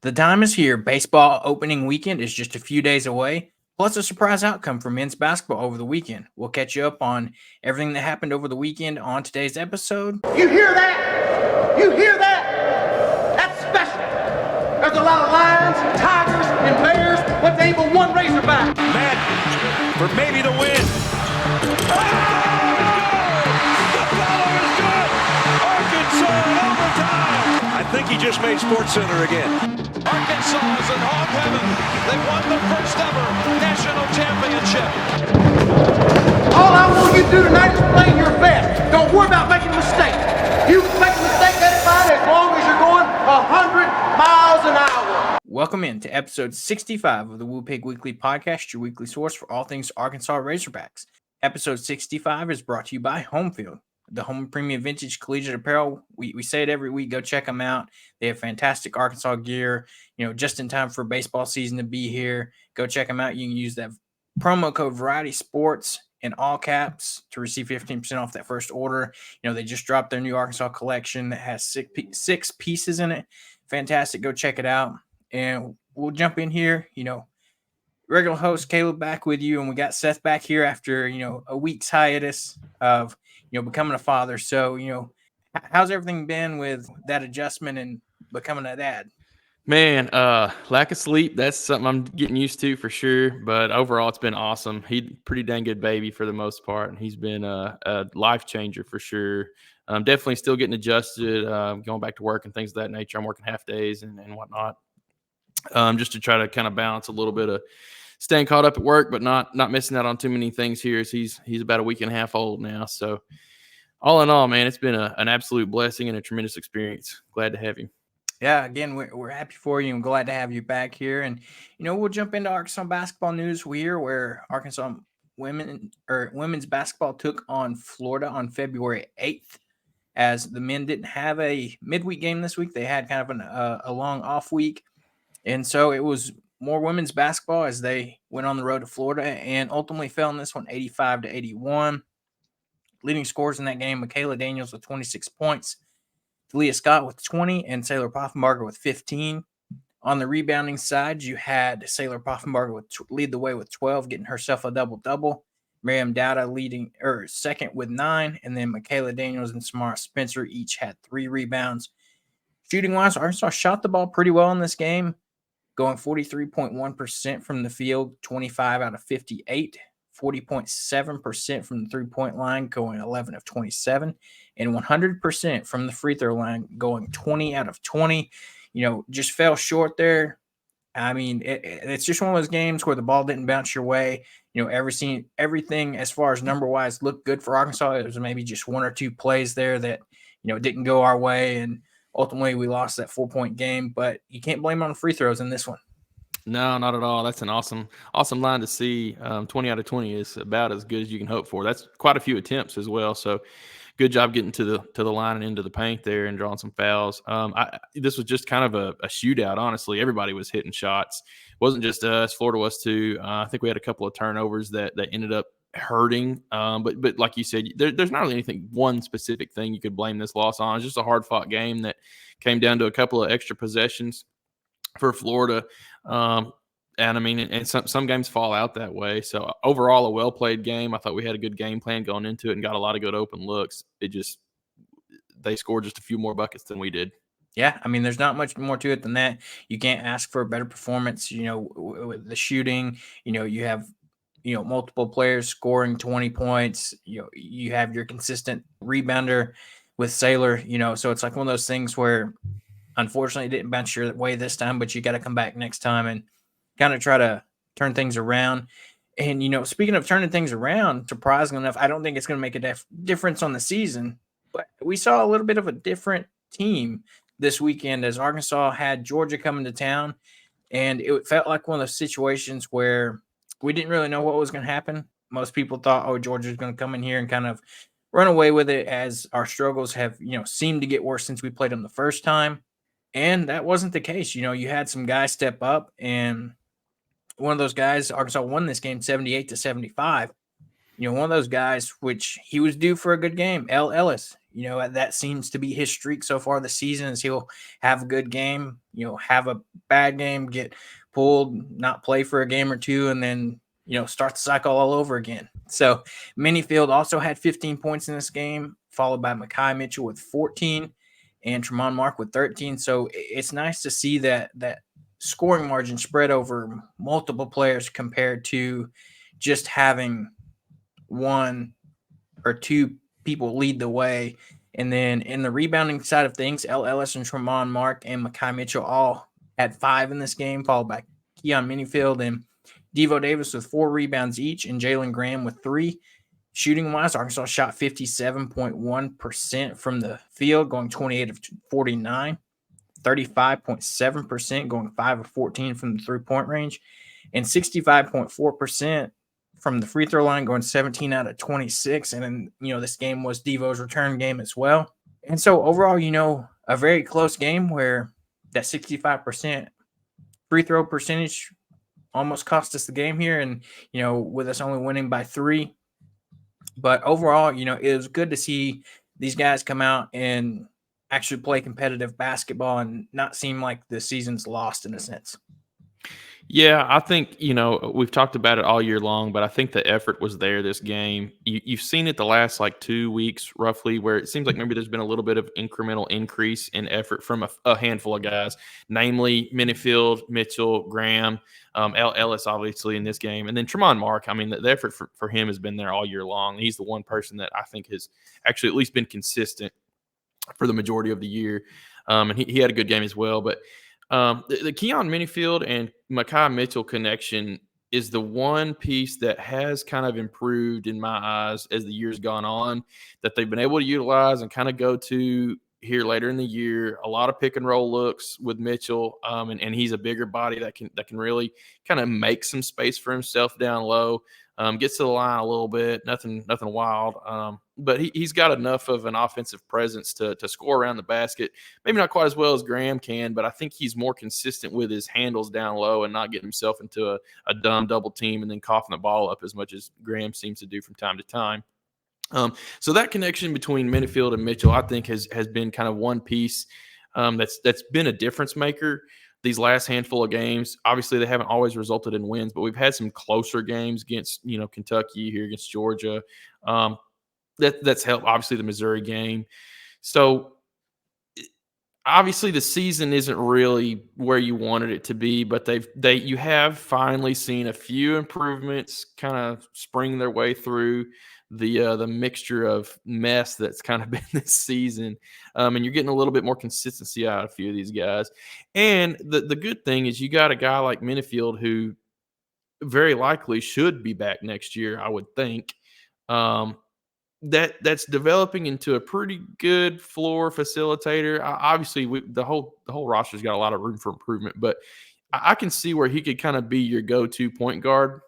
The time is here. Baseball opening weekend is just a few days away, plus a surprise outcome for men's basketball over the weekend. We'll catch you up on everything that happened over the weekend on today's episode. You hear that? You hear that? That's special. There's a lot of lions, tigers, and bears, but there ain't but one razorback. Madden for maybe the win. Oh! The follow is good. Arkansas in overtime. I think he just made SportsCenter again. Arkansas is in hog heaven. They won the first ever national championship. All I want you to do tonight is play your best. Don't worry about making a mistake. You can make a mistake, that's fine, as long as you're going 100 miles an hour. Welcome in to episode 65 of the Woo Pig Weekly Podcast, your weekly source for all things Arkansas Razorbacks. Episode 65 is brought to you by Homefield, the home premium vintage collegiate apparel. We say it every week. Go check them out. They have fantastic Arkansas gear, just in time for baseball season to be here. Go check them out. You can use that promo code Variety Sports in all caps to receive 15% off that first order. They just dropped their new Arkansas collection that has six pieces in it. Fantastic. Go check it out. And we'll jump in here. Regular host Caleb back with you, and we got Seth back here after, a week's hiatus of, becoming a father. So, how's everything been with that adjustment and becoming a dad? Man, lack of sleep, that's something I'm getting used to for sure. But overall, it's been awesome. He's pretty dang good baby for the most part, and he's been a life changer for sure. Definitely still getting adjusted, going back to work and things of that nature. I'm working half days and whatnot, just to try to kind of balance a little bit of staying caught up at work, but not missing out on too many things here. As he's about a week and a half old now. So all in all, man, it's been an absolute blessing and a tremendous experience. Glad to have you. Yeah, again, we're happy for you and glad to have you back here. And, we'll jump into Arkansas basketball news here, where Arkansas women's basketball took on Florida on February 8th, as the men didn't have a midweek game this week. They had kind of a long off week. And so it was more women's basketball as they went on the road to Florida and ultimately fell in this one 85-81. Leading scorers in that game, Michaela Daniels with 26 points, Leah Scott with 20, and Sailor Poffenbarger with 15. On the rebounding side, you had Sailor Poffenbarger lead the way with 12, getting herself a double-double. Miriam Dowda leading second with 9, and then Michaela Daniels and Samara Spencer each had 3 rebounds. Shooting-wise, Arkansas shot the ball pretty well in this game, going 43.1% from the field, 25 out of 58. 40.7% from the three-point line, going 11 of 27, and 100% from the free throw line, going 20 out of 20. Just fell short there. I mean, it's just one of those games where the ball didn't bounce your way. Everything as far as number-wise looked good for Arkansas. It was maybe just one or two plays there that, didn't go our way, and ultimately we lost that 4-point game. But you can't blame on the free throws in this one. No, not at all. That's an awesome line to see. 20 out of 20 is about as good as you can hope for. That's quite a few attempts as well. So good job getting to the line and into the paint there and drawing some fouls. This was just kind of a shootout, honestly. Everybody was hitting shots. It wasn't just us. Florida was too. I think we had a couple of turnovers that ended up hurting. But like you said, there's not really one specific thing you could blame this loss on. It's just a hard-fought game that came down to a couple of extra possessions for Florida. And I mean, and some games fall out that way. So overall, a well-played game. I thought we had a good game plan going into it and got a lot of good open looks. They scored just a few more buckets than we did. Yeah, I mean, there's not much more to it than that. You can't ask for a better performance, with the shooting. You have, multiple players scoring 20 points. You have your consistent rebounder with Sailor, so it's like one of those things where unfortunately, it didn't bounce your way this time, but you got to come back next time and kind of try to turn things around. And, speaking of turning things around, surprisingly enough, I don't think it's going to make a difference on the season. But we saw a little bit of a different team this weekend as Arkansas had Georgia coming to town. And it felt like one of those situations where we didn't really know what was going to happen. Most people thought, Georgia's going to come in here and kind of run away with it, as our struggles have, seemed to get worse since we played them the first time. And that wasn't the case. You had some guys step up, and one of those guys, Arkansas won this game 78-75. One of those guys, which he was due for a good game, El Ellis. that seems to be his streak so far this season is he'll have a good game, have a bad game, get pulled, not play for a game or two, and then, start the cycle all over again. So Minifield also had 15 points in this game, followed by Mekhi Mitchell with 14 and Tremont Mark with 13. So it's nice to see that scoring margin spread over multiple players compared to just having one or two people lead the way. And then in the rebounding side of things, L. Ellis and Tremont Mark and Mekhi Mitchell all had 5 in this game, followed by Keon Minifield and Devo Davis with 4 rebounds each, and Jalen Graham with 3. Shooting-wise, Arkansas shot 57.1% from the field, going 28 of 49, 35.7% going 5 of 14 from the three-point range, and 65.4% from the free throw line, going 17 out of 26. And then, this game was Devo's return game as well. And so overall, a very close game where that 65% free throw percentage almost cost us the game here. And, with us only winning by 3. But overall, it was good to see these guys come out and actually play competitive basketball and not seem like the season's lost in a sense. Yeah, I think, we've talked about it all year long, but I think the effort was there this game. You've seen it the last 2 weeks roughly, where it seems like maybe there's been a little bit of incremental increase in effort from a handful of guys, namely Minifield, Mitchell, Graham, L. Ellis, obviously, in this game. And then Tremont Mark, I mean, the effort for him has been there all year long. He's the one person that I think has actually at least been consistent for the majority of the year. And he had a good game as well. But the Keon Minifield and Mekhi Mitchell connection is the one piece that has kind of improved in my eyes as the year's gone on, that they've been able to utilize and kind of go to here later in the year. A lot of pick and roll looks with Mitchell, and he's a bigger body that can really kind of make some space for himself down low. Gets to the line a little bit, nothing wild. But he's got enough of an offensive presence to score around the basket. Maybe not quite as well as Graham can, but I think he's more consistent with his handles down low and not getting himself into a dumb double team and then coughing the ball up as much as Graham seems to do from time to time. So that connection between Minifield and Mitchell, I think, has been kind of one piece that's been a difference maker these last handful of games. Obviously, they haven't always resulted in wins, but we've had some closer games against, Kentucky, here against Georgia. That's helped. Obviously, the Missouri game. So obviously, the season isn't really where you wanted it to be, but you have finally seen a few improvements kind of spring their way through the mixture of mess that's kind of been this season. And you're getting a little bit more consistency out of a few of these guys. And the good thing is you got a guy like Minifield who very likely should be back next year, I would think. That's developing into a pretty good floor facilitator. Obviously, the whole roster's got a lot of room for improvement, but I can see where he could kind of be your go-to point guard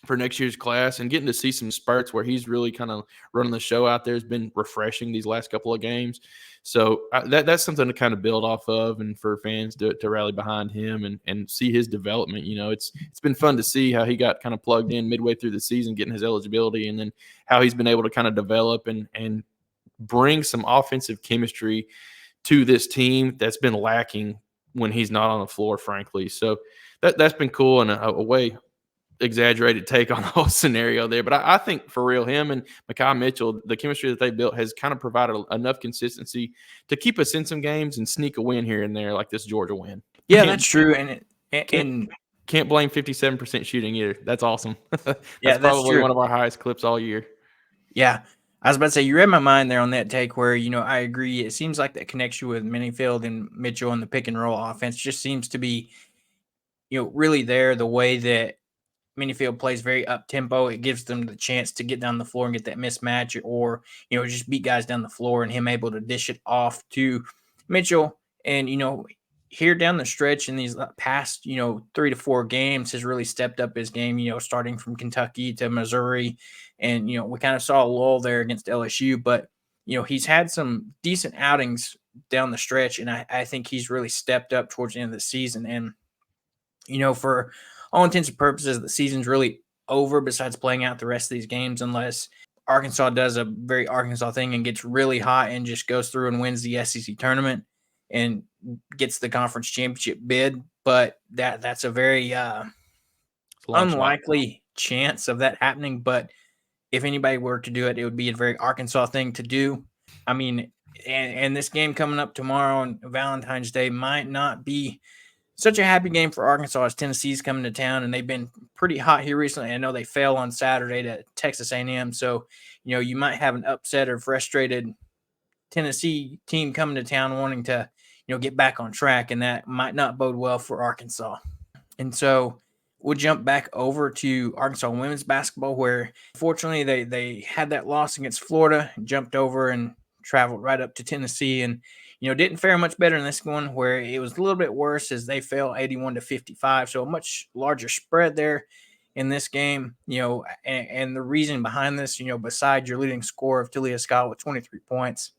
for next year's class, and getting to see some spurts where he's really kind of running the show out there has been refreshing these last couple of games. So that's something to kind of build off of, and for fans to rally behind him and see his development. It's been fun to see how he got kind of plugged in midway through the season, getting his eligibility, and then how he's been able to kind of develop and bring some offensive chemistry to this team that's been lacking when he's not on the floor, frankly. So that's been cool, and a way exaggerated take on the whole scenario there. But I think for real, him and Mekhi Mitchell, the chemistry that they built has kind of provided enough consistency to keep us in some games and sneak a win here and there, like this Georgia win. Yeah, that's true. And can't blame 57% shooting either. That's awesome. That's probably one of our highest clips all year. Yeah. I was about to say, you read my mind there on that take where, I agree. It seems like that connection with Minifield and Mitchell and the pick and roll offense just seems to be, really there. The way that Minifield plays very up-tempo, it gives them the chance to get down the floor and get that mismatch, or, just beat guys down the floor, and him able to dish it off to Mitchell. And, here down the stretch in these past, 3 to 4 games has really stepped up his game, starting from Kentucky to Missouri. And, we kind of saw a lull there against LSU, but, he's had some decent outings down the stretch, and I think he's really stepped up towards the end of the season. And, for all intents and purposes, the season's really over besides playing out the rest of these games, unless Arkansas does a very Arkansas thing and gets really hot and just goes through and wins the SEC tournament and gets the conference championship bid. But that's a very It's a long shot. unlikely chance of that happening. But if anybody were to do it, it would be a very Arkansas thing to do. I mean, and this game coming up tomorrow on Valentine's Day might not be such a happy game for Arkansas as Tennessee's coming to town, and they've been pretty hot here recently. I know they fell on Saturday to Texas A&M, so you might have an upset or frustrated Tennessee team coming to town wanting to get back on track, and that might not bode well for Arkansas. And so we'll jump back over to Arkansas women's basketball, where fortunately they had that loss against Florida, jumped over and traveled right up to Tennessee, and didn't fare much better in this one, where it was a little bit worse as they fell 81-55. So a much larger spread there in this game. And the reason behind this, besides your leading scorer of Talia Scott with 23 points,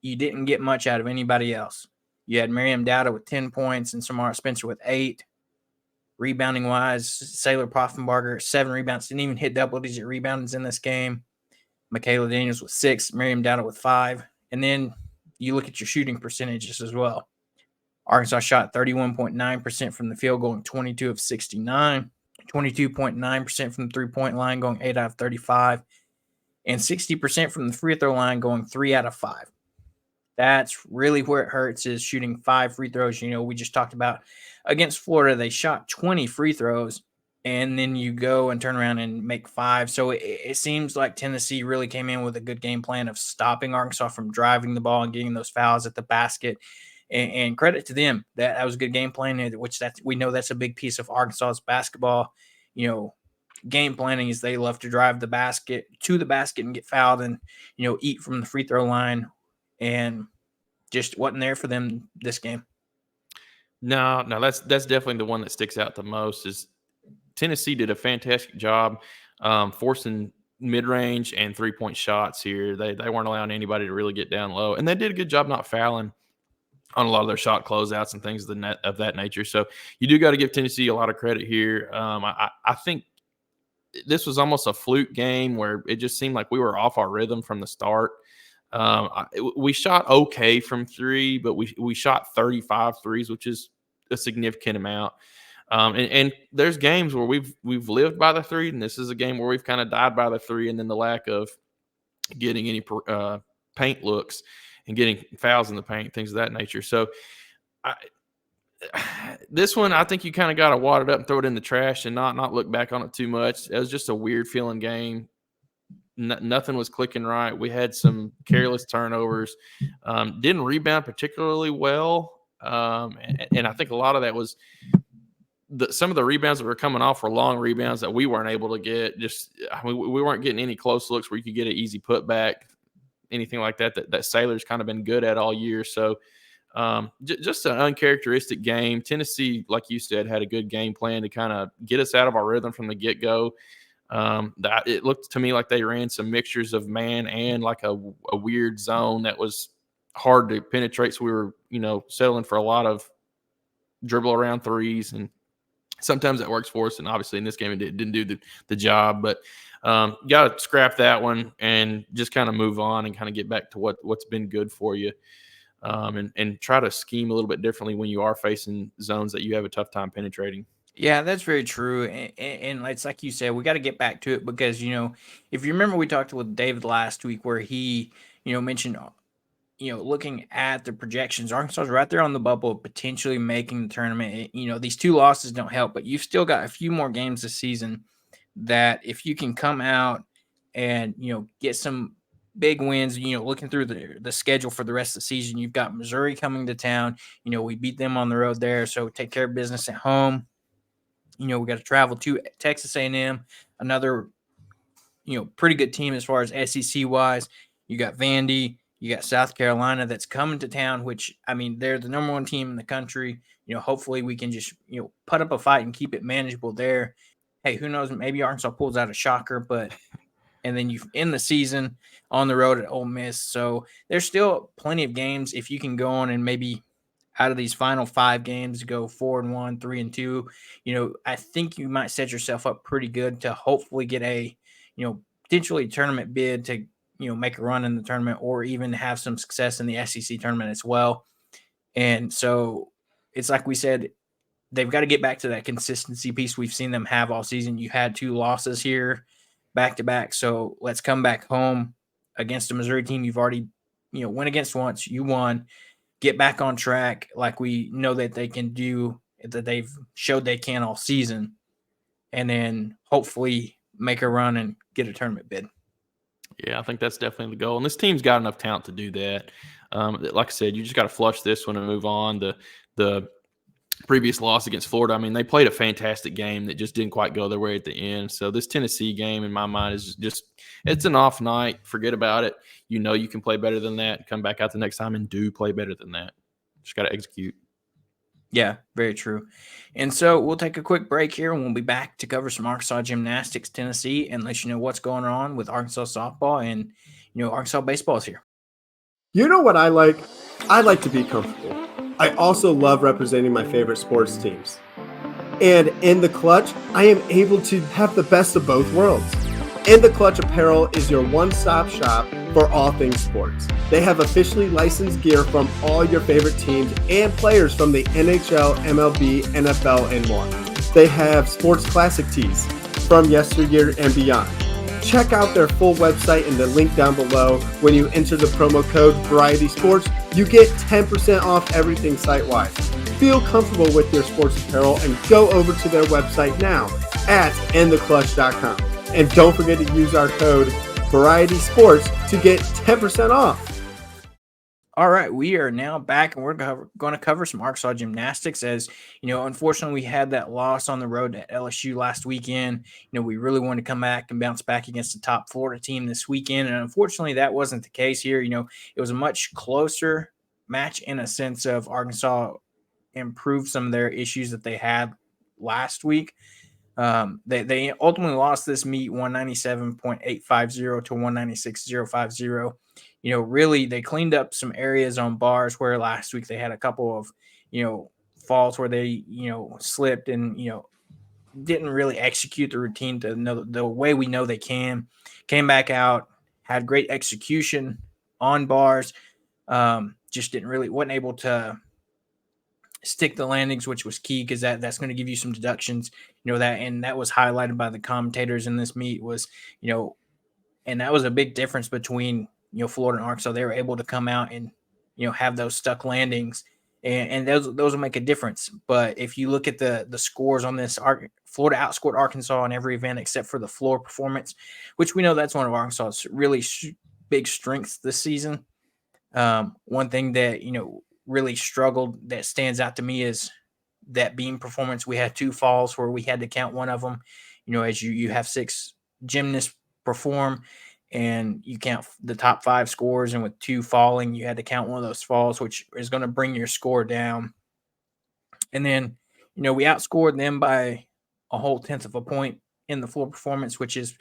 you didn't get much out of anybody else. You had Miriam Dowda with 10 points and Samara Spencer with 8. Rebounding wise, Sailor Poffenbarger, 7 rebounds, didn't even hit double-digit rebounds in this game. Michaela Daniels with 6, Miriam Dowda with 5. And then you look at your shooting percentages as well. Arkansas shot 31.9% from the field, going 22 of 69, 22.9% from the three-point line, going 8 out of 35, and 60% from the free throw line, going 3 out of 5. That's really where it hurts, is shooting 5 free throws. We just talked about against Florida, they shot 20 free throws, and then you go and turn around and make 5. So it seems like Tennessee really came in with a good game plan of stopping Arkansas from driving the ball and getting those fouls at the basket. And credit to them. That was a good game plan, which we know that's a big piece of Arkansas's basketball. Game planning is they love to drive the basket to the basket and get fouled and, eat from the free throw line. And just wasn't there for them this game. No, that's definitely the one that sticks out the most. Is Tennessee did a fantastic job forcing mid-range and three-point shots here. They weren't allowing anybody to really get down low, and they did a good job not fouling on a lot of their shot closeouts and things of that nature. So you do got to give Tennessee a lot of credit here. I think this was almost a fluke game where it just seemed like we were off our rhythm from the start. We shot okay from 3, but we shot 35 threes, which is a significant amount. And there's games where we've lived by the 3, and this is a game where we've kind of died by the 3, and then the lack of getting any paint looks and getting fouls in the paint, things of that nature. So this one, I think you kind of got to wad it up and throw it in the trash and not look back on it too much. It was just a weird feeling game. Nothing was clicking right. We had some careless turnovers. Didn't rebound particularly well. And I think a lot of that was some of the rebounds that were coming off were long rebounds that we weren't able to get. We weren't getting any close looks where you could get an easy putback, anything like that Sailor's kind of been good at all year. So just an uncharacteristic game. Tennessee, like you said, had a good game plan to kind of get us out of our rhythm from the get-go. That it looked to me like they ran some mixtures of man and like a weird zone that was hard to penetrate. So we were, settling for a lot of dribble around threes, and sometimes that works for us. And obviously in this game, it didn't do the job, but got to scrap that one and just kind of move on and kind of get back to what's been good for you. And try to scheme a little bit differently when you are facing zones that you have a tough time penetrating. Yeah, that's very true. And it's like you said, we got to get back to it because, if you remember, we talked with David last week where he, mentioned, looking at the projections, Arkansas is right there on the bubble of potentially making the tournament. These 2 losses don't help, but you've still got a few more games this season that if you can come out and, get some big wins, looking through the schedule for the rest of the season, you've got Missouri coming to town. We beat them on the road there, so take care of business at home. We got to travel to Texas A&M, another, pretty good team as far as SEC wise. You got Vandy, you got South Carolina that's coming to town, which, they're the number 1 team in the country. Hopefully we can just, put up a fight and keep it manageable there. Hey, who knows? Maybe Arkansas pulls out a shocker, and then you end the season on the road at Ole Miss. So there's still plenty of games if you can go on and maybe out of these final 5 games, go 4-1, 3-2. I think you might set yourself up pretty good to hopefully get a, potentially tournament bid to, make a run in the tournament or even have some success in the SEC tournament as well. And so it's like we said, they've got to get back to that consistency piece we've seen them have all season. You had 2 losses here back to back. So let's come back home against a Missouri team you've already, went against once. You won. Get back on track like we know that they can do, that they've showed they can all season. And then hopefully make a run and get a tournament bid. Yeah, I think that's definitely the goal. And this team's got enough talent to do that. Like I said, you just got to flush this one and move on. The previous loss against Florida, I mean, they played a fantastic game that just didn't quite go their way at the end. So this Tennessee game, in my mind, is just it's an off night. Forget about it. You know you can play better than that. Come back out the next time and do play better than that. Just got to execute. Yeah, very true. And so we'll take a quick break here, and we'll be back to cover some Arkansas Gymnastics, Tennessee, and let you know what's going on with Arkansas softball and, Arkansas baseball is here. You know what I like? I like to be comfortable. I also love representing my favorite sports teams. And in the Clutch, I am able to have the best of both worlds. In the Clutch Apparel is your one-stop shop for all things sports. They have officially licensed gear from all your favorite teams and players from the NHL, MLB, NFL, and more. They have sports classic tees from yesteryear and beyond. Check out their full website in the link down below. When you enter the promo code Variety Sports, you get 10% off everything site-wide. Feel comfortable with your sports apparel and go over to their website now at intheclutch.com. And don't forget to use our code Variety Sports to get 10% off. All right, we are now back, and we're going to cover some Arkansas Gymnastics. As unfortunately, we had that loss on the road at LSU last weekend. We really wanted to come back and bounce back against the top Florida team this weekend, and unfortunately, that wasn't the case here. It was a much closer match in a sense of Arkansas improved some of their issues that they had last week. They ultimately lost this meet 197.850 to 196.050. Really, they cleaned up some areas on bars where last week they had a couple of, falls where they, slipped and, didn't really execute the routine to know the way we know they can. Came back out, had great execution on bars, just wasn't able to stick the landings, which was key because that's going to give you some deductions, and that was highlighted by the commentators in this meet was, and that was a big difference between, Florida and Arkansas. They were able to come out and, have those stuck landings, and those will make a difference. But if you look at the scores on this, Florida outscored Arkansas in every event except for the floor performance, which we know that's one of Arkansas's really big strengths this season. One thing that, really struggled that stands out to me is that beam performance. We had 2 falls where we had to count one of them, as you have 6 gymnasts perform and you count the top 5 scores, and with 2 falling, you had to count one of those falls, which is going to bring your score down. And then, we outscored them by a whole 1/10 of a point in the floor performance, which is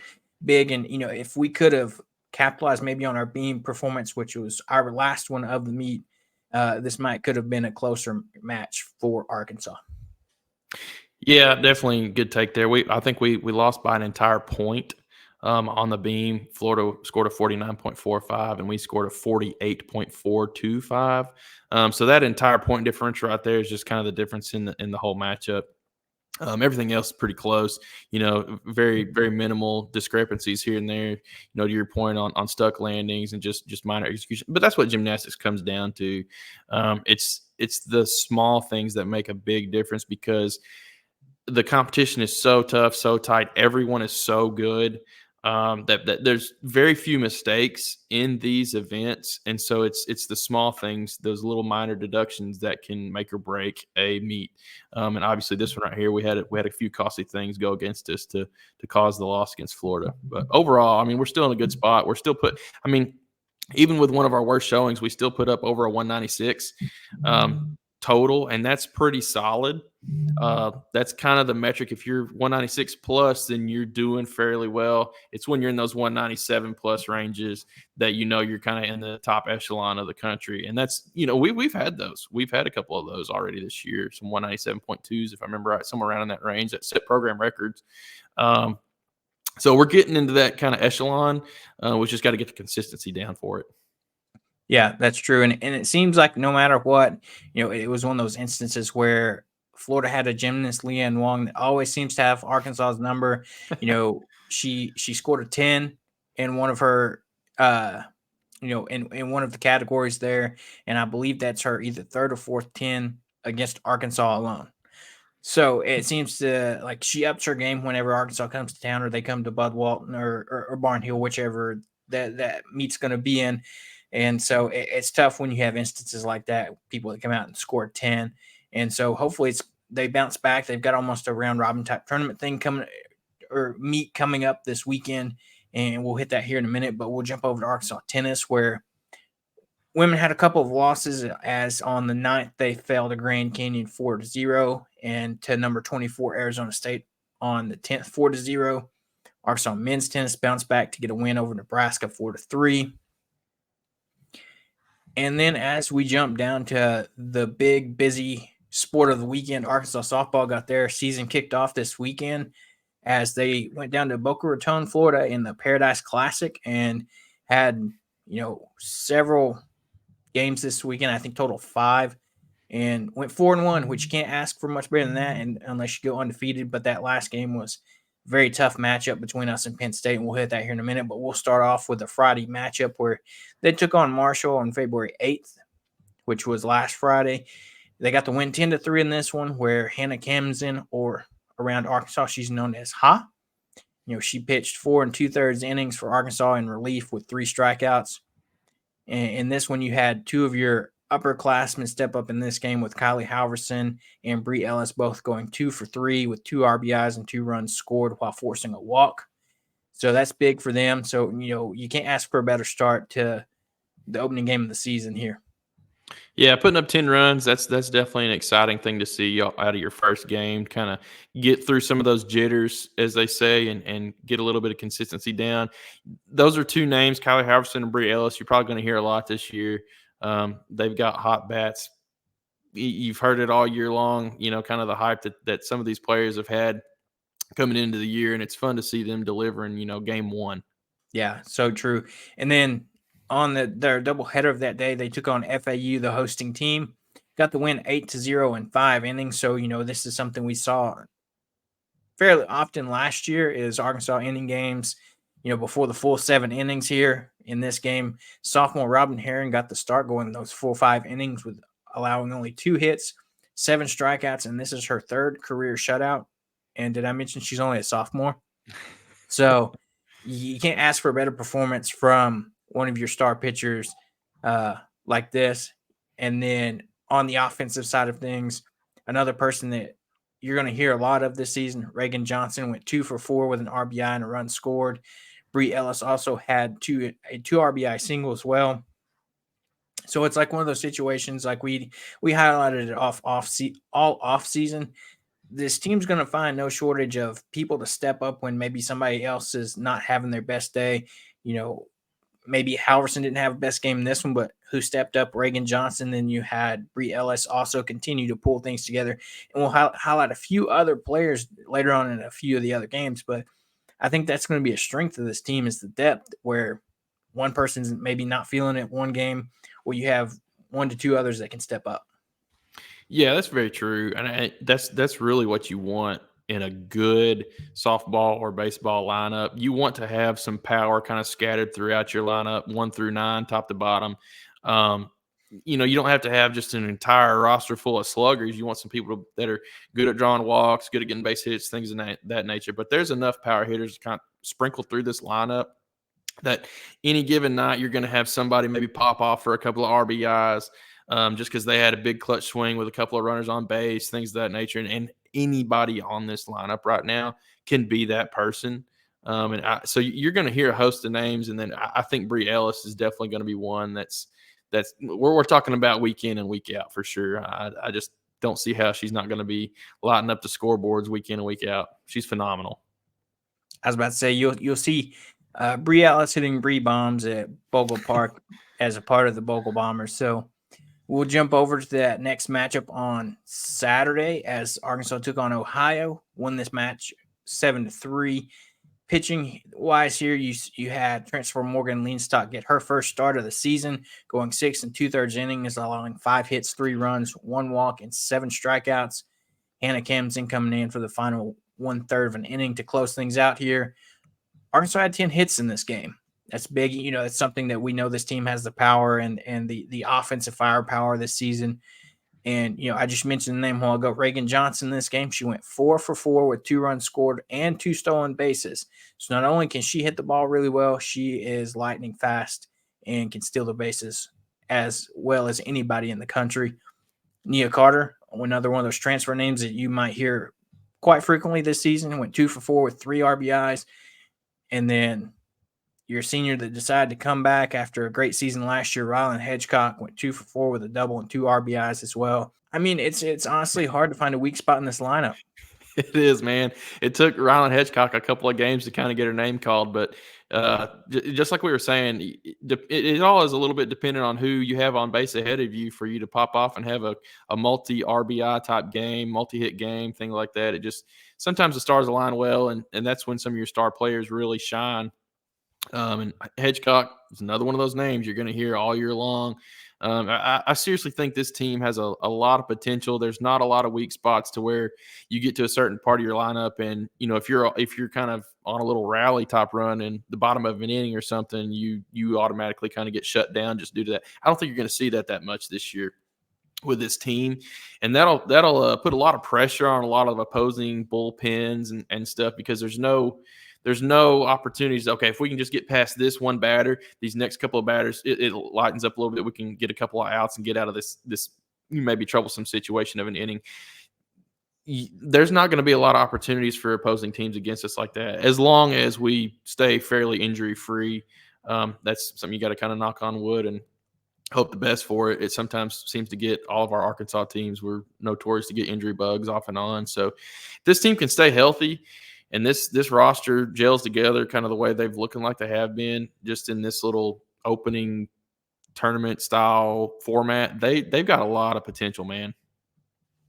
big. And, if we could have capitalized maybe on our beam performance, which was our last one of the meet, this could have been a closer match for Arkansas. Yeah, definitely good take there. I think we lost by an entire point on the beam. Florida scored a 49.45, and we scored a 48.425. So that entire point differential right there is just kind of the difference in the whole matchup. Everything else is pretty close, very, very minimal discrepancies here and there, to your point on stuck landings and just minor execution. But that's what gymnastics comes down to. It's the small things that make a big difference because the competition is so tough, so tight. Everyone is so good that there's very few mistakes in these events. And so it's the small things, those little minor deductions that can make or break a meet. And obviously this one right here, we had a few costly things go against us to cause the loss against Florida. But overall, I mean, we're still in a good spot. We're still even with one of our worst showings, we still put up over a 196 total, and that's pretty solid. That's kind of the metric. If you're 196 plus, then you're doing fairly well. It's when you're in those 197 plus ranges that you're kind of in the top echelon of the country. And that's, we've had those. We've had a couple of those already this year, some 197.2s, if I remember right, somewhere around in that range that set program records. So we're getting into that kind of echelon. We just got to get the consistency down for it. Yeah, that's true. And it seems like no matter what, it was one of those instances where Florida had a gymnast, Leanne Wong, that always seems to have Arkansas's number. She scored a 10 in one of her in one of the categories there. And I believe that's her either third or fourth 10 against Arkansas alone. So it seems to like she ups her game whenever Arkansas comes to town or they come to Bud Walton or Barnhill, whichever that meet's going to be in. And so it's tough when you have instances like that, people that come out and score 10. And so hopefully they bounce back. They've got almost a round robin type tournament thing coming up this weekend. And we'll hit that here in a minute, but we'll jump over to Arkansas tennis where women had a couple of losses as on the 9th, they fell to Grand Canyon 4-0 and to number 24 Arizona State on the 10th 4-0. Arkansas men's tennis bounced back to get a win over Nebraska 4-3. And then as we jump down to the big, busy sport of the weekend, Arkansas softball got their season kicked off this weekend as they went down to Boca Raton, Florida in the Paradise Classic and had, several games this weekend, I think total 5, and went 4-1, which you can't ask for much better than that and unless you go undefeated. But that last game was a very tough matchup between us and Penn State, and we'll hit that here in a minute. But we'll start off with a Friday matchup where they took on Marshall on February 8th, which was last Friday. They got the win 10-3 in this one, where Hannah Kamzen, or around Arkansas, she's known as Ha. She pitched 4 2/3 innings for Arkansas in relief with 3 strikeouts. And in this one, you had 2 of your upperclassmen step up in this game with Kylie Halverson and Bree Ellis both going 2 for 3 with 2 RBIs and 2 runs scored while forcing a walk. So that's big for them. So, you can't ask for a better start to the opening game of the season here. Yeah, putting up 10 runs, that's definitely an exciting thing to see out of your first game, kind of get through some of those jitters, as they say, and get a little bit of consistency down. Those are 2 names, Kylie Harrison and Bree Ellis, you're probably going to hear a lot this year. They've got hot bats. You've heard it all year long, kind of the hype that some of these players have had coming into the year, and it's fun to see them delivering, game 1. Yeah, so true. And then on their doubleheader of that day, they took on FAU, the hosting team, got the win 8-0 in 5 innings. So, this is something we saw fairly often last year is Arkansas ending games, before the full 7 innings here. In this game, sophomore Robin Herring got the start going those full 5 innings with allowing only 2 hits, 7 strikeouts, and this is her 3rd career shutout. And did I mention she's only a sophomore? So you can't ask for a better performance from one of your star pitchers like this. And then on the offensive side of things, another person that you're going to hear a lot of this season, Reagan Johnson, went 2 for 4 with an RBI and a run scored. Bree Ellis also had a 2 RBI single as well. So it's like one of those situations like we highlighted it all off season. This team's going to find no shortage of people to step up when maybe somebody else is not having their best day. Maybe Halverson didn't have a best game in this one, but who stepped up? Reagan Johnson. Then you had Bree Ellis also continue to pull things together. And we'll highlight a few other players later on in a few of the other games. But I think that's going to be a strength of this team is the depth where one person's maybe not feeling it one game, or you have 1 to 2 others that can step up. Yeah, that's very true. And that's really what you want in a good softball or baseball lineup. You want to have some power kind of scattered throughout your lineup, 1 through 9, top to bottom. You don't have to have just an entire roster full of sluggers. You want some people that are good at drawing walks, good at getting base hits, things of that nature. But there's enough power hitters to kind of sprinkle through this lineup that any given night you're going to have somebody maybe pop off for a couple of RBIs just because they had a big clutch swing with a couple of runners on base, things of that nature. And anybody on this lineup right now can be that person. So you're going to hear a host of names, and then I think Bree Ellis is definitely going to be one that's we're talking about week in and week out for sure. I just don't see how she's not going to be lighting up the scoreboards week in and week out. She's phenomenal. I was about to say you'll see Bree Ellis hitting Bree bombs at Bogle Park as a part of the Bogle Bombers. So we'll jump over to that next matchup on Saturday as Arkansas took on Ohio, won this match 7-3. pitching wise here, you had transfer Morgan Leanstock get her first start of the season, going 6 2/3 innings, allowing 5 hits, 3 runs, 1 walk, and 7 strikeouts. Hannah Camden coming in for the final 1/3 of an inning to close things out here. Arkansas had 10 hits in this game. That's big. It's something that we know this team has the power and the offensive firepower this season. And, I just mentioned the name a while ago, Reagan Johnson in this game. She went 4 for 4 with 2 runs scored and 2 stolen bases. So not only can she hit the ball really well, she is lightning fast and can steal the bases as well as anybody in the country. Nia Carter, another one of those transfer names that you might hear quite frequently this season, went 2 for 4 with 3 RBIs. And then your senior that decided to come back after a great season last year, Rylan Hedgecock, went 2 for 4 with a double and 2 RBIs as well. I mean, it's honestly hard to find a weak spot in this lineup. It is, man. It took Rylan Hedgecock a couple of games to kind of get her name called, but just like we were saying, it all is a little bit dependent on who you have on base ahead of you for you to pop off and have a multi-RBI type game, multi-hit game, thing like that. It just sometimes the stars align well, and that's when some of your star players really shine. And Hedgecock is another one of those names you're going to hear all year long. I seriously think this team has a lot of potential. There's not a lot of weak spots to where you get to a certain part of your lineup, and if you're kind of on a little rally type run in the bottom of an inning or something, you automatically kind of get shut down just due to that. I don't think you're going to see that much this year with this team, and that'll put a lot of pressure on a lot of opposing bullpens and stuff, because there's no opportunities. Okay, if we can just get past this one batter, these next couple of batters, it lightens up a little bit. We can get a couple of outs and get out of this maybe troublesome situation of an inning. There's not going to be a lot of opportunities for opposing teams against us like that, as long as we stay fairly injury free. That's something you got to kind of knock on wood and hope the best for it. It sometimes seems to get all of our Arkansas teams. We're notorious to get injury bugs off and on. So if this team can stay healthy, and this roster gels together kind of the way they've looking like they have been just in this little opening tournament style format, they've got a lot of potential, man.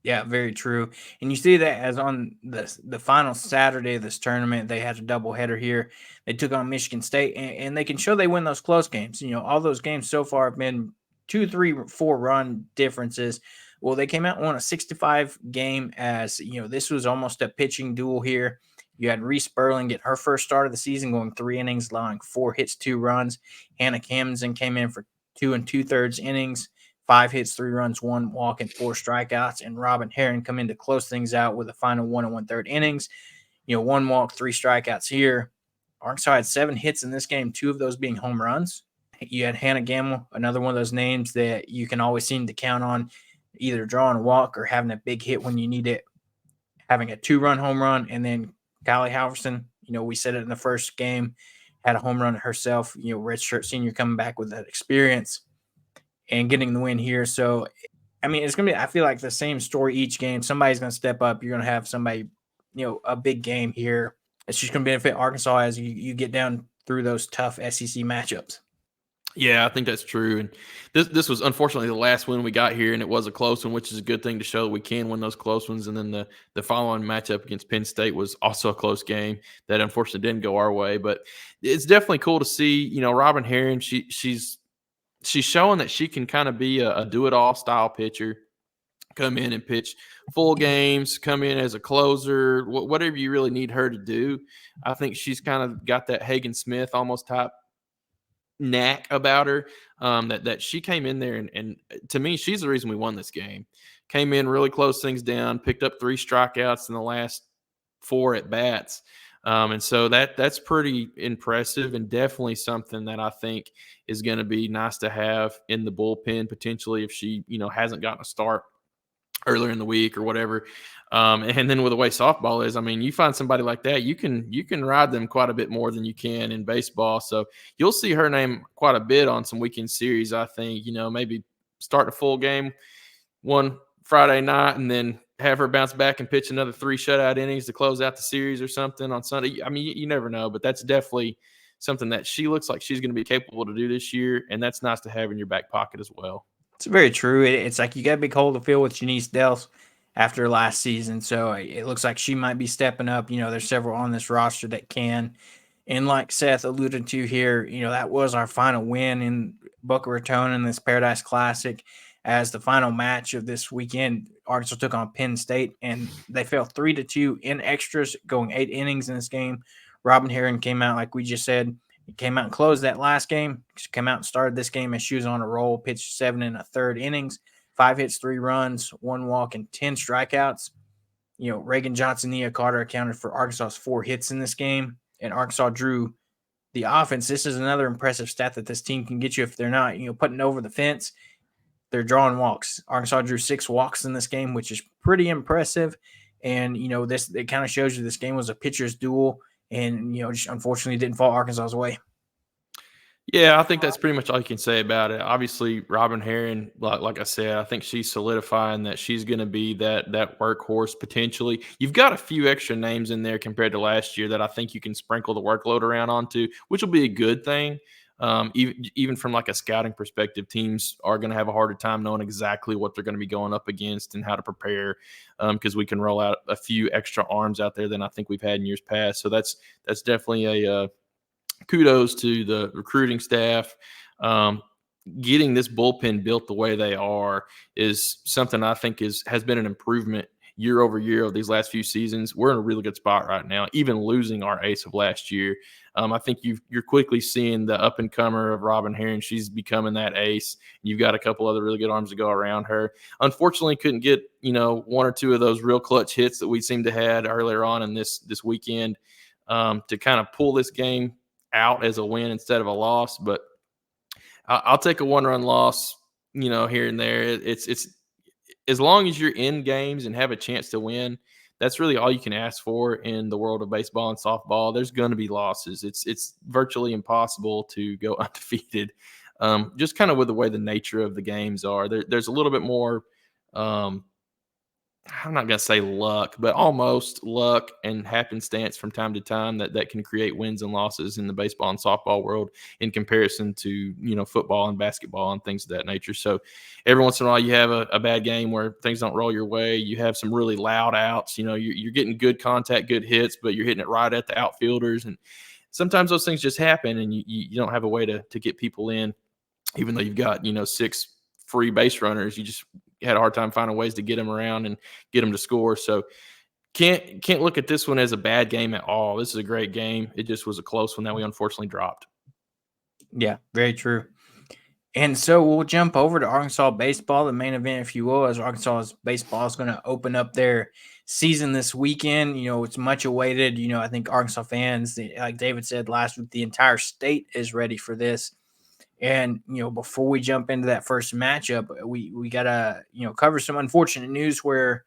Yeah, very true. And you see that as on the final Saturday of this tournament, they had a doubleheader here. They took on Michigan State, and they can show they win those close games. All those games so far have been 2, 3, 4 run differences. Well, they came out and won a 65 game as, this was almost a pitching duel here. You had Reese Berlin get her first start of the season, going 3 innings, allowing 4 hits, 2 runs. Hannah Camden came in for 2 2/3 innings, 5 hits, 3 runs, 1 walk, and 4 strikeouts. And Robin Herron come in to close things out with a final 1 1/3 innings. 1 walk, 3 strikeouts here. Arkansas had 7 hits in this game, 2 of those being home runs. You had Hannah Gamble, another one of those names that you can always seem to count on, either drawing a walk or having a big hit when you need it, having a 2-run home run. And then Callie Halverson, we said it in the first game, had a home run herself, redshirt senior coming back with that experience and getting the win here. So, I mean, it's going to be, I feel like the same story each game. Somebody's going to step up. You're going to have somebody, a big game here. It's just going to benefit Arkansas as you get down through those tough SEC matchups. Yeah, I think that's true. And this was unfortunately the last win we got here, and it was a close one, which is a good thing to show that we can win those close ones. And then the following matchup against Penn State was also a close game that unfortunately didn't go our way. But it's definitely cool to see, Robin Herron, she's showing that she can kind of be a do-it-all style pitcher, come in and pitch full games, come in as a closer, whatever you really need her to do. I think she's kind of got that Hagen Smith almost type knack about her, that she came in there and to me, she's the reason we won this game. Came in, really closed things down, picked up 3 strikeouts in the last 4 at bats. And so that's pretty impressive, and definitely something that I think is going to be nice to have in the bullpen potentially if she, hasn't gotten a start earlier in the week or whatever. And then with the way softball is, I mean, you find somebody like that, you can ride them quite a bit more than you can in baseball. So you'll see her name quite a bit on some weekend series, I think, maybe start a full game one Friday night and then have her bounce back and pitch another 3 shutout innings to close out the series or something on Sunday. I mean, you never know, but that's definitely something that she looks like she's going to be capable to do this year. And that's nice to have in your back pocket as well. It's very true. It's like you got a big hole to fill with Janice Dels. after last season. So it looks like she might be stepping up. There's several on this roster that can. And like Seth alluded to here, that was our final win in Boca Raton in this Paradise Classic. As the final match of this weekend, Arkansas took on Penn State, and they fell 3-2 in extras, going 8 innings in this game. Robin Herring came out, like we just said, he came out and closed that last game. She came out and started this game as she was on a roll, pitched 7 1/3 innings, 5 hits, 3 runs, 1 walk, and 10 strikeouts. Reagan Johnson, Nia Carter accounted for Arkansas's 4 hits in this game, and Arkansas drew the offense. This is another impressive stat that this team can get you if they're not, putting over the fence. They're drawing walks. Arkansas drew 6 walks in this game, which is pretty impressive. And, it kind of shows you this game was a pitcher's duel and, just unfortunately didn't fall Arkansas's way. Yeah, I think that's pretty much all you can say about it. Obviously, Robin Herring, like I said, I think she's solidifying that she's going to be that workhorse potentially. You've got a few extra names in there compared to last year that I think you can sprinkle the workload around onto, which will be a good thing. Even from like a scouting perspective, teams are going to have a harder time knowing exactly what they're going to be going up against and how to prepare, because we can roll out a few extra arms out there than I think we've had in years past. So that's definitely a kudos to the recruiting staff. Getting this bullpen built the way they are is something I think has been an improvement year over year of these last few seasons. We're in a really good spot right now, even losing our ace of last year. I think you're quickly seeing the up and comer of Robin Herring. She's becoming that ace. You've got a couple other really good arms to go around her. Unfortunately, couldn't get 1 or 2 of those real clutch hits that we seemed to had earlier on in this weekend to kind of pull this game out as a win instead of a loss. But I'll take a 1-run loss, here and there. It's as long as you're in games and have a chance to win, that's really all you can ask for in the world of baseball and softball. There's going to be losses. It's virtually impossible to go undefeated. Just kind of with the way the nature of the games are. There's a little bit more, I'm not going to say luck, but almost luck and happenstance from time to time that can create wins and losses in the baseball and softball world in comparison to, football and basketball and things of that nature. So every once in a while you have a bad game where things don't roll your way. You have some really loud outs, you're getting good contact, good hits, but you're hitting it right at the outfielders. And sometimes those things just happen and you don't have a way to get people in, even though you've got, 6 free base runners. You just had a hard time finding ways to get them around and get them to score. So can't look at this one as a bad game at all. This is a great game. It just was a close one that we unfortunately dropped. Yeah, very true. And so we'll jump over to Arkansas baseball, the main event, if you will, as Arkansas baseball is going to open up their season this weekend. It's much awaited. I think Arkansas fans, like David said last week, the entire state is ready for this. And, before we jump into that first matchup, we got to, cover some unfortunate news where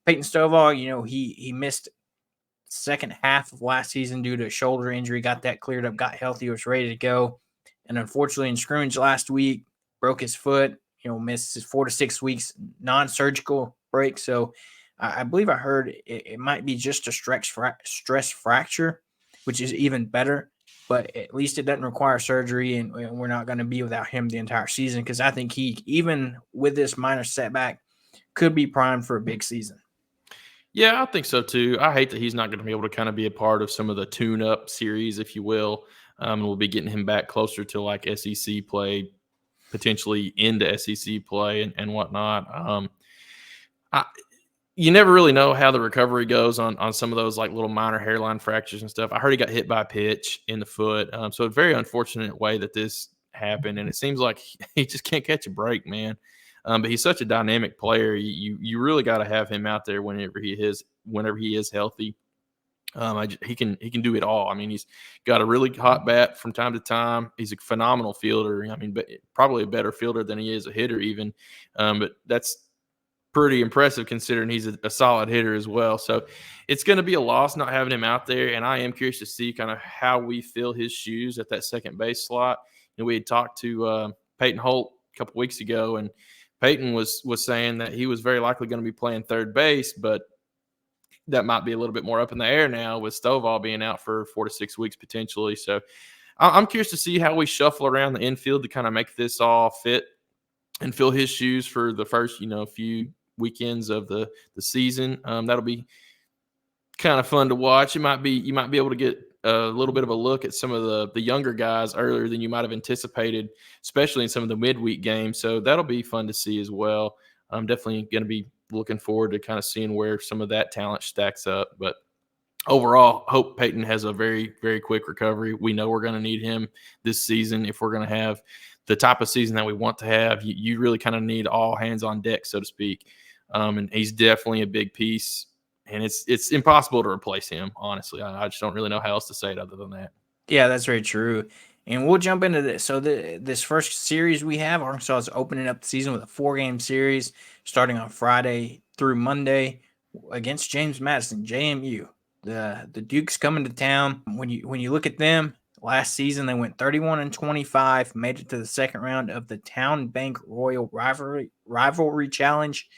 Peyton Stovall, he missed second half of last season due to a shoulder injury, got that cleared up, got healthy, was ready to go. And unfortunately in scrimmage last week, broke his foot, missed his 4 to 6 weeks non-surgical break. So I believe I heard it might be just a stress fracture, which is even better. But at least it doesn't require surgery, and we're not going to be without him the entire season because I think he, even with this minor setback, could be primed for a big season. Yeah, I think so too. I hate that he's not going to be able to kind of be a part of some of the tune-up series, if you will. We'll be getting him back closer to like SEC play, potentially into SEC play and whatnot. You never really know how the recovery goes on some of those like little minor hairline fractures and stuff. I heard he got hit by a pitch in the foot. So a very unfortunate way that this happened. And it seems like he just can't catch a break, man. But he's such a dynamic player. You really got to have him out there whenever he is healthy. He can do it all. I mean, he's got a really hot bat from time to time. He's a phenomenal fielder. I mean, but probably a better fielder than he is a hitter even. But that's pretty impressive considering he's a solid hitter as well. So it's going to be a loss not having him out there. And I am curious to see kind of how we fill his shoes at that second base slot. And we had talked to Peyton Holt a couple weeks ago, and Peyton was saying that he was very likely going to be playing third base, but that might be a little bit more up in the air now with Stovall being out for 4 to 6 weeks potentially. So I'm curious to see how we shuffle around the infield to kind of make this all fit and fill his shoes for the first, few weekends of the season. That'll be kind of fun to watch. You might be able to get a little bit of a look at some of the younger guys earlier than you might have anticipated, especially in some of the midweek games. So that'll be fun to see as well. I'm definitely going to be looking forward to kind of seeing where some of that talent stacks up. But overall, hope Peyton has a very, very quick recovery. We know we're going to need him this season if we're going to have the type of season that we want to have. You really kind of need all hands on deck, so to speak. And he's definitely a big piece. And it's impossible to replace him, honestly. I just don't really know how else to say it other than that. Yeah, that's very true. And we'll jump into this. So this first series we have, Arkansas is opening up the season with a 4-game series starting on Friday through Monday against James Madison, JMU. The Dukes coming to town. When you look at them, last season they went 31-25, made it to the second round of the Town Bank Royal Rivalry Challenge,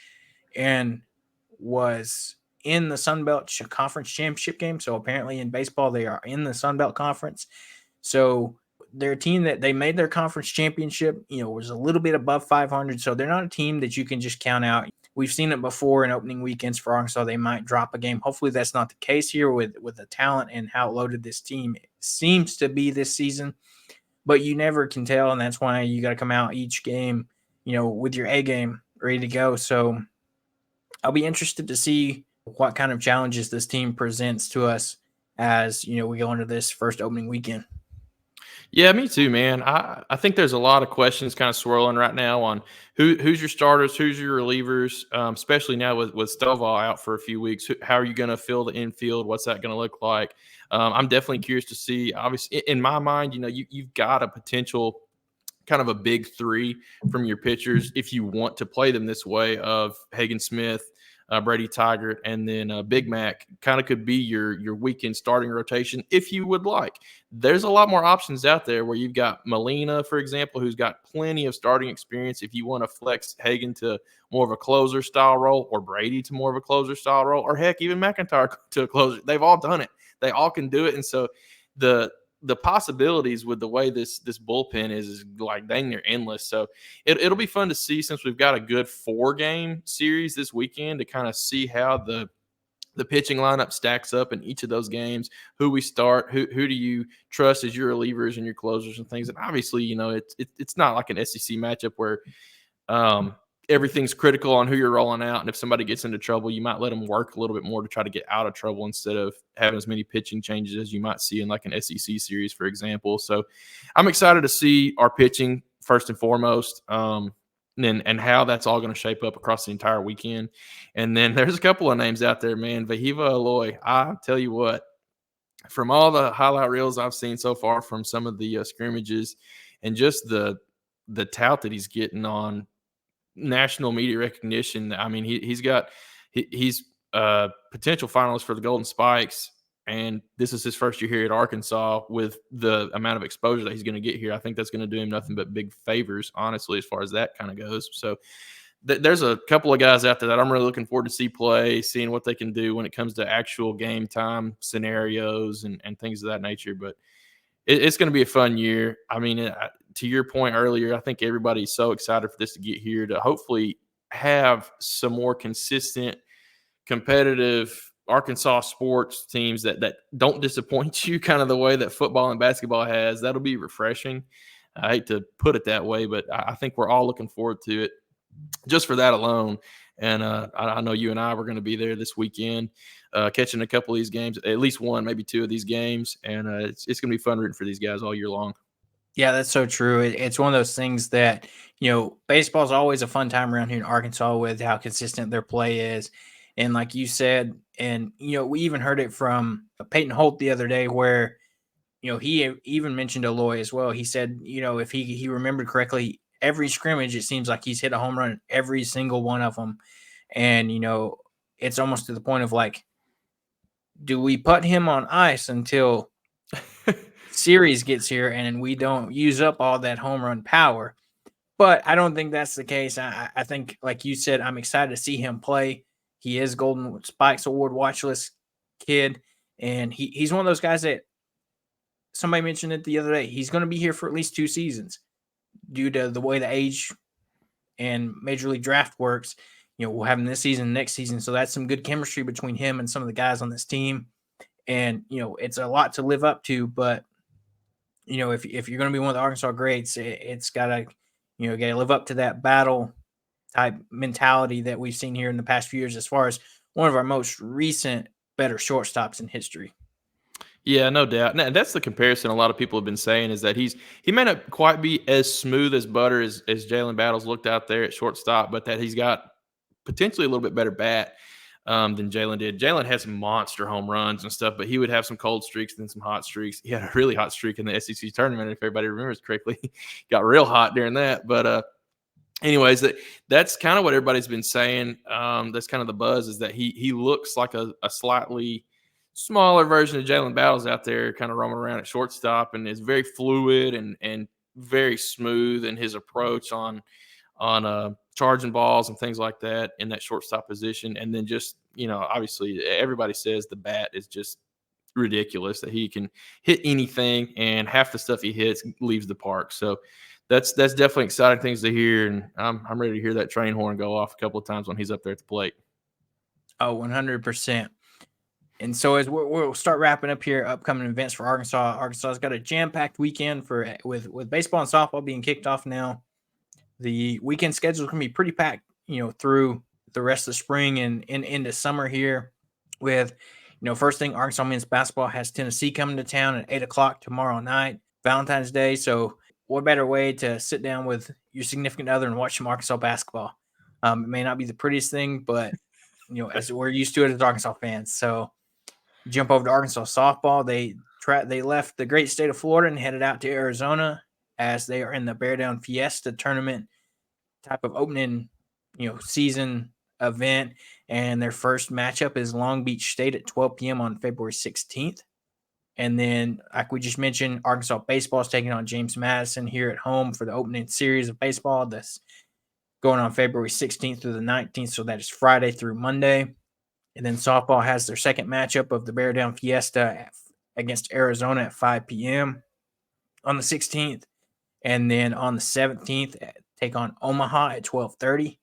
and was in the Sun Belt Conference Championship game. So apparently in baseball, they are in the Sun Belt Conference. So they're a team that they made their conference championship, was a little bit above 500. So they're not a team that you can just count out. We've seen it before in opening weekends for Arkansas. They might drop a game. Hopefully that's not the case here with the talent and how loaded this team seems to be this season. But you never can tell, and that's why you got to come out each game, with your A game ready to go. So I'll be interested to see what kind of challenges this team presents to us as, we go into this first opening weekend. Yeah, me too, man. I think there's a lot of questions kind of swirling right now on who's your starters, who's your relievers, especially now with Stovall out for a few weeks. How are you going to fill the infield? What's that going to look like? I'm definitely curious to see. Obviously, in my mind, you've got a potential kind of a big three from your pitchers if you want to play them this way of Hagen Smith, Brady Tigert, and then Big Mac kind of could be your weekend starting rotation if you would like. There's a lot more options out there where you've got Molina, for example, who's got plenty of starting experience if you want to flex Hagen to more of a closer style role, or Brady to more of a closer style role, or heck, even McIntyre to a closer. They've all done it. They all can do it. And so the possibilities with the way this bullpen is like dang near endless. So it'll be fun to see, since we've got a good 4-game series this weekend, to kind of see how the pitching lineup stacks up in each of those games, who we start, who do you trust as your relievers and your closers and things. And obviously, it's not like an SEC matchup where everything's critical on who you're rolling out. And if somebody gets into trouble, you might let them work a little bit more to try to get out of trouble instead of having as many pitching changes as you might see in like an SEC series, for example. So I'm excited to see our pitching first and foremost, and how that's all going to shape up across the entire weekend. And then there's a couple of names out there, man. Vahiva Aloy, I tell you what, from all the highlight reels I've seen so far from some of the scrimmages, and just the tout that he's getting on national media recognition. I mean, he's potential finalist for the Golden Spikes, and this is his first year here at Arkansas. With the amount of exposure that he's going to get here, I think that's going to do him nothing but big favors, honestly, as far as that kind of goes. So there's a couple of guys out there that I'm really looking forward to see play, seeing what they can do when it comes to actual game time scenarios and things of that nature. But it's going to be a fun year. I mean, to your point earlier, I think everybody's so excited for this to get here, to hopefully have some more consistent, competitive Arkansas sports teams that don't disappoint you, kind of the way that football and basketball has. That'll be refreshing. I hate to put it that way, but I think we're all looking forward to it just for that alone. And I know you and I were going to be there this weekend, catching a couple of these games, at least one, maybe two of these games. And it's going to be fun rooting for these guys all year long. Yeah, that's so true. It's one of those things that, baseball is always a fun time around here in Arkansas with how consistent their play is. And like you said, and, we even heard it from Peyton Holt the other day where, he even mentioned Aloy as well. He said, if he remembered correctly, every scrimmage, it seems like he's hit a home run in every single one of them. And, it's almost to the point of like, do we put him on ice until series gets here and we don't use up all that home run power? But I don't think that's the case. I think, like you said, I'm excited to see him play. He is Golden Spikes Award watch list kid, and he's one of those guys that somebody mentioned it the other day. He's going to be here for at least 2 seasons due to the way the age and Major League Draft works. we'll have him this season, next season. So that's some good chemistry between him and some of the guys on this team. And, it's a lot to live up to, but, if you're going to be one of the Arkansas greats, it's got to, got to live up to that battle type mentality that we've seen here in the past few years, as far as one of our most recent better shortstops in history. Yeah, no doubt. And that's the comparison a lot of people have been saying, is that he may not quite be as smooth as butter as Jalen Battles looked out there at shortstop, but that he's got potentially a little bit better bat than Jalen did. Jalen had some monster home runs and stuff, but he would have some cold streaks and some hot streaks. He had a really hot streak in the SEC tournament, if everybody remembers correctly. Got real hot during that. But anyways, that's kind of what everybody's been saying. That's kind of the buzz, is that he looks like a slightly smaller version of Jalen Battles out there, kind of roaming around at shortstop, and is very fluid and very smooth in his approach on charging balls and things like that in that shortstop position. And then just, obviously everybody says the bat is just ridiculous, that he can hit anything, and half the stuff he hits leaves the park. So that's definitely exciting things to hear. And I'm ready to hear that train horn go off a couple of times when he's up there at the plate. Oh, 100%. And so as we'll start wrapping up here, upcoming events for Arkansas. Arkansas's got a jam-packed weekend with baseball and softball being kicked off now. The weekend schedule is going to be pretty packed, through the rest of the spring and into summer here. With, first thing, Arkansas men's basketball has Tennessee coming to town at 8:00 tomorrow night, Valentine's Day. So what better way to sit down with your significant other and watch some Arkansas basketball? It may not be the prettiest thing, but as we're used to it as Arkansas fans. So jump over to Arkansas softball. They left the great state of Florida and headed out to Arizona, as they are in the Bear Down Fiesta tournament type of opening, season event. And their first matchup is Long Beach State at 12 p.m. on February 16th. And then, like we just mentioned, Arkansas baseball is taking on James Madison here at home for the opening series of baseball. That's going on February 16th through the 19th. So that is Friday through Monday. And then softball has their second matchup of the Bear Down Fiesta against Arizona at 5 p.m. on the 16th. And then on the 17th, take on Omaha at 12:30.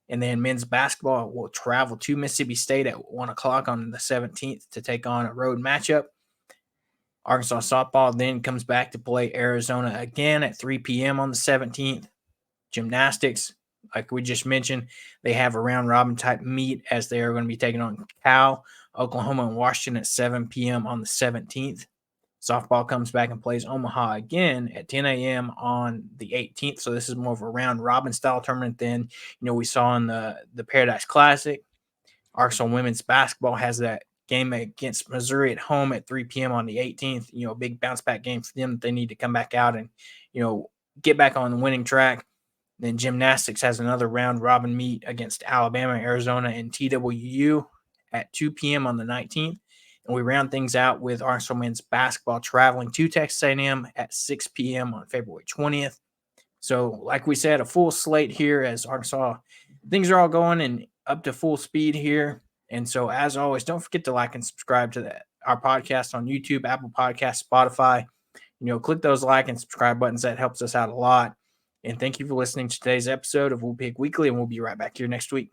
And then men's basketball will travel to Mississippi State at 1 o'clock on the 17th to take on a road matchup. Arkansas softball then comes back to play Arizona again at 3 p.m. on the 17th. Gymnastics, like we just mentioned, they have a round-robin type meet, as they are going to be taking on Cal, Oklahoma, and Washington at 7 p.m. on the 17th. Softball comes back and plays Omaha again at 10 a.m. on the 18th. So this is more of a round-robin style tournament than we saw in the Paradise Classic. Arkansas women's basketball has that game against Missouri at home at 3 p.m. on the 18th. A big bounce-back game for them that they need to come back out and get back on the winning track. Then gymnastics has another round-robin meet against Alabama, Arizona, and TWU at 2 p.m. on the 19th. And we round things out with Arkansas men's basketball traveling to Texas A&M at 6 p.m. on February 20th. So, like we said, a full slate here as Arkansas. Things are all going and up to full speed here. And so, as always, don't forget to like and subscribe to our podcast on YouTube, Apple Podcasts, Spotify. Click those like and subscribe buttons. That helps us out a lot. And thank you for listening to today's episode of Wool Pig Weekly, and we'll be right back here next week.